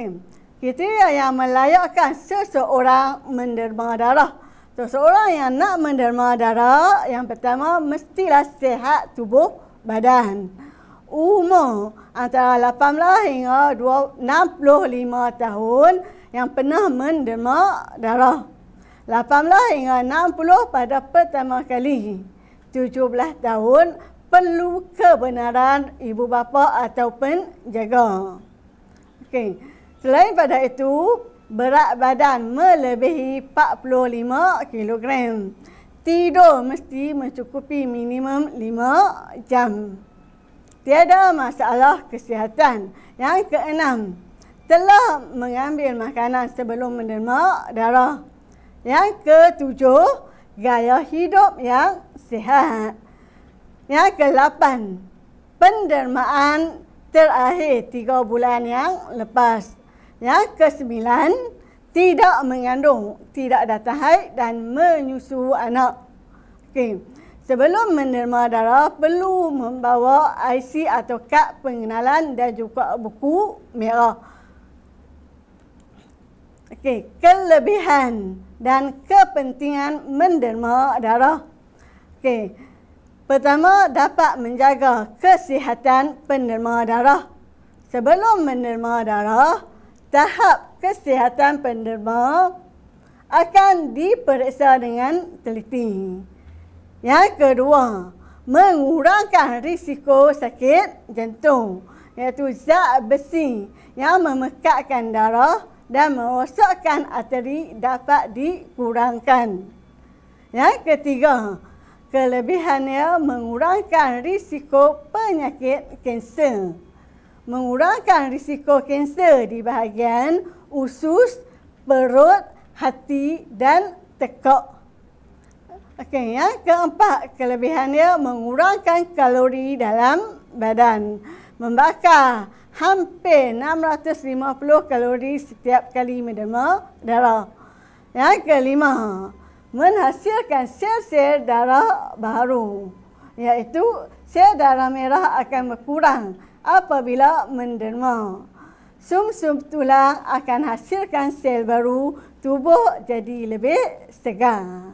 Okey. Kriteria yang melayakkan seseorang menderma darah. Seseorang yang nak menderma darah, yang pertama mestilah sihat tubuh badan. Umur antara 18 hingga 65 tahun yang pernah menderma darah. 18 hingga 60 pada pertama kali. 17 tahun perlu kebenaran ibu bapa atau penjaga. Okey. Selain pada itu, berat badan melebihi 45 kg. Tidur mesti mencukupi minimum 5 jam. Tiada masalah kesihatan. Yang keenam, telah mengambil makanan sebelum menderma darah. Yang ketujuh, gaya hidup yang sihat. Yang ke-8, pendermaan terakhir 3 bulan yang lepas. Yang ke-9, tidak mengandung, tidak datang haid dan menyusu anak. Okey. Sebelum menderma darah, perlu membawa IC atau kad pengenalan dan juga buku merah. Okey, kelebihan dan kepentingan menderma darah. Okey. Pertama, dapat menjaga kesihatan penderma darah. Sebelum menderma darah, tahap kesihatan penderma akan diperiksa dengan teliti. Yang kedua, mengurangkan risiko sakit jantung, iaitu zat besi yang memekatkan darah dan merosakkan arteri dapat dikurangkan. Yang ketiga, kelebihannya mengurangkan risiko penyakit kanser. Mengurangkan risiko kanser di bahagian usus, perut, hati dan tekak. Okey, yang keempat, kelebihannya mengurangkan kalori dalam badan. Membakar hampir 650 kalori setiap kali menderma darah. Yang kelima, menghasilkan sel-sel darah baru, iaitu sel darah merah akan berkurang apabila menderma. Sum-sum tulang akan hasilkan sel baru, tubuh jadi lebih segar.